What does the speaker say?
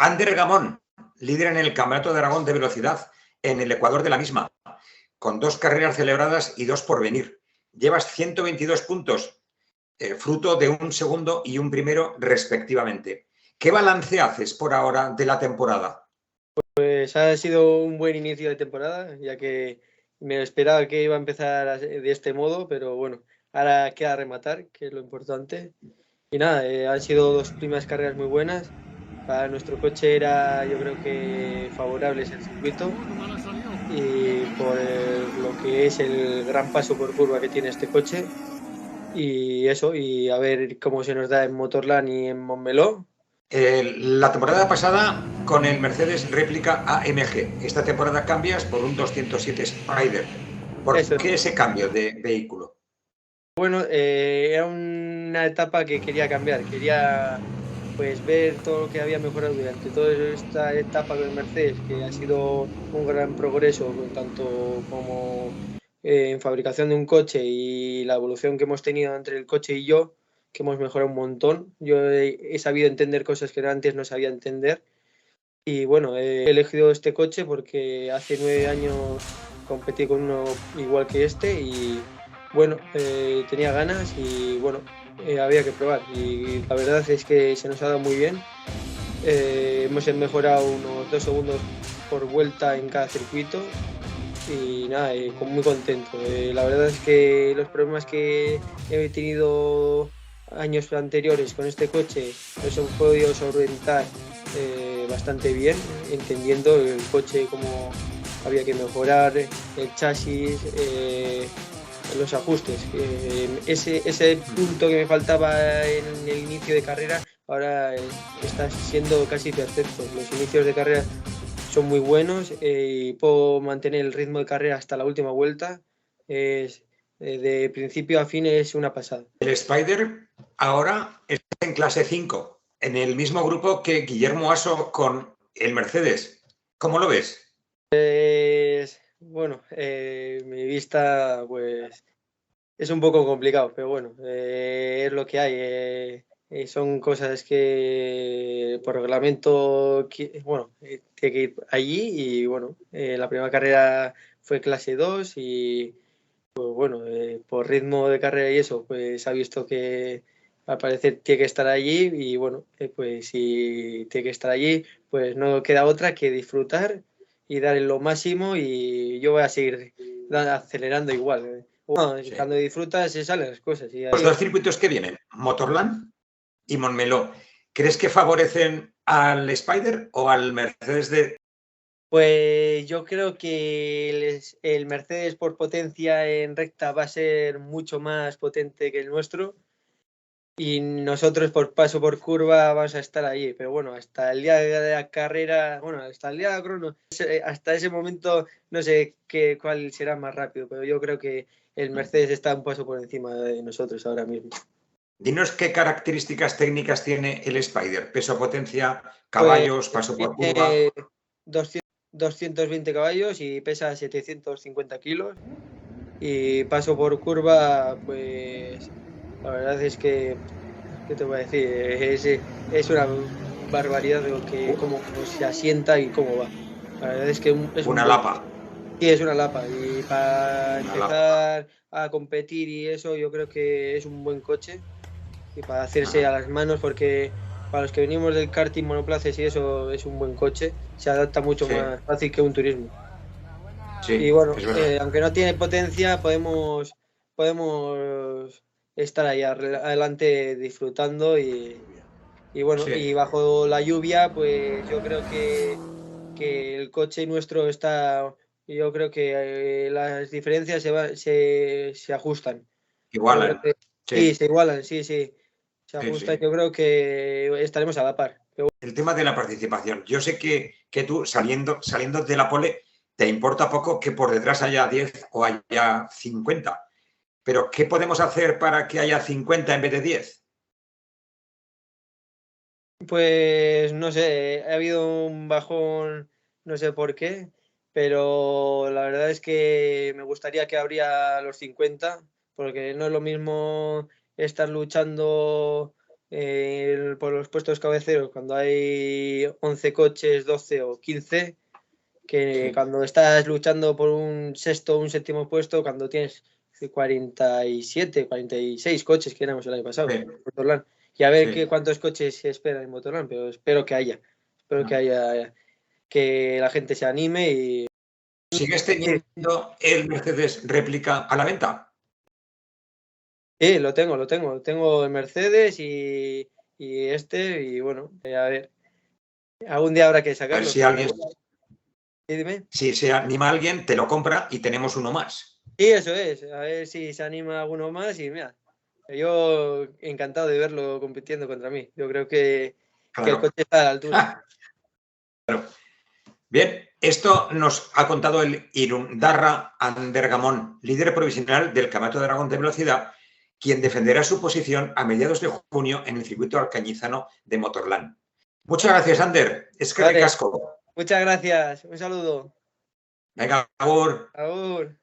Ander Gamón, líder en el Campeonato de Aragón de Velocidad, en el Ecuador de la misma, con 2 carreras celebradas y 2 por venir. Llevas 122 puntos, fruto de un segundo y un primero respectivamente. ¿Qué balance haces por ahora de la temporada? Pues ha sido un buen inicio de temporada, ya que me esperaba que iba a empezar de este modo, pero bueno, ahora queda rematar, que es lo importante. Y nada, han sido 2 primeras carreras muy buenas. Para nuestro coche era, yo creo que favorables el circuito y por lo que es el gran paso por curva que tiene este coche. Y eso, y a ver cómo se nos da en Motorland y en Montmeló. La temporada pasada con el Mercedes réplica AMG. Esta temporada cambias por un 207 Spider. ¿Por Eso. qué ese cambio de vehículo? Bueno, era una etapa que quería cambiar, quería pues ver todo lo que había mejorado durante toda esta etapa con el Mercedes, que ha sido un gran progreso, tanto como en fabricación de un coche y la evolución que hemos tenido entre el coche y yo, que hemos mejorado un montón. Yo he sabido entender cosas que antes no sabía entender. Y bueno, he elegido este coche porque hace 9 años competí con uno igual que este y bueno, tenía ganas y bueno, había que probar. Y la verdad es que se nos ha dado muy bien. Hemos mejorado unos 2 segundos por vuelta en cada circuito y nada, muy contento. La verdad es que los problemas que he tenido años anteriores con este coche los he podido solventar bastante bien, entendiendo el coche cómo había que mejorar, el chasis, los ajustes. Ese punto que me faltaba en el inicio de carrera ahora está siendo casi perfecto. Los inicios de carrera son muy buenos y puedo mantener el ritmo de carrera hasta la última vuelta. De principio a fin es una pasada. El Spider ahora está en clase 5, en el mismo grupo que Guillermo Aso con el Mercedes. ¿Cómo lo ves? Bueno, mi vista pues es un poco complicado, pero bueno, es lo que hay. Son cosas que por reglamento, bueno, tiene que ir allí y bueno, la primera carrera fue clase 2 y pues bueno, por ritmo de carrera y eso, pues se ha visto que al parecer tiene que estar allí y bueno, pues si tiene que estar allí, pues no queda otra que disfrutar y dar lo máximo y yo voy a seguir acelerando igual. Bueno, Sí. cuando disfrutas se salen las cosas. Y Los ahí... 2 circuitos que vienen, Motorland y Montmeló, ¿crees que favorecen al Spider o al Mercedes de...? Pues yo creo que el Mercedes por potencia en recta va a ser mucho más potente que el nuestro. Y nosotros por paso por curva vamos a estar ahí, pero bueno, hasta el día de la carrera, bueno, hasta el día de la crono, hasta ese momento no sé cuál será más rápido, pero yo creo que el Mercedes está un paso por encima de nosotros ahora mismo. Dinos qué características técnicas tiene el Spider, peso, potencia, Pues caballos, paso por curva. tiene 220 caballos y pesa 750 kilos y paso por curva, pues la verdad es que ¿qué te voy a decir? Es una barbaridad de lo que cómo se asienta y cómo va. La verdad es que es un Una buen... lapa. Sí, es una lapa. Y para Una lapa. empezar a competir y eso, yo creo que es un buen coche. Y para hacerse Ajá. a las manos, porque para los que venimos del karting, monoplazas y eso, es un buen coche. Se adapta mucho Sí, más fácil que un turismo. Y sí, bueno, es verdad. aunque no tiene potencia, podemos estar ahí adelante disfrutando y bueno, Sí. y bajo la lluvia, pues yo creo que el coche nuestro está, yo creo que las diferencias se ajustan. Yo creo Igualan. que Sí, sí, se igualan, sí, sí, se sí, ajustan. sí. Yo creo que estaremos a la par. El tema de la participación. Yo sé que tú, saliendo de la pole, te importa poco que por detrás haya 10 o haya 50. Pero, ¿qué podemos hacer para que haya 50 en vez de 10? Pues no sé, ha habido un bajón, no sé por qué, pero la verdad es que me gustaría que habría los 50, porque no es lo mismo estar luchando por los puestos cabeceros, cuando hay 11 coches, 12 o 15, que cuando estás luchando por un sexto o un séptimo puesto, cuando tienes 47, 46 coches que éramos el año pasado en Motorland. Y a ver cuántos coches se esperan en Motorland, pero espero que haya. Espero que haya, que la gente se anime y... ¿Sigues teniendo el Mercedes réplica a la venta? Sí, lo tengo. Tengo el Mercedes y y bueno, a ver. Algún día habrá que sacarlo. A ver si alguien... Sí, dime. Si se anima alguien, te lo compra y tenemos uno más. Sí, eso es. A ver si se anima alguno más y mira, yo encantado de verlo compitiendo contra mí. Yo creo que el coche está a la altura. Claro. Bien, esto nos ha contado el Irundarra Andergamón, líder provisional del Campeonato de Aragón de Velocidad, quien defenderá su posición a mediados de junio en el circuito alcañizano de Motorland. Muchas gracias, Ander. Es que ricasco. Muchas gracias. Un saludo. Venga, agur. Agur.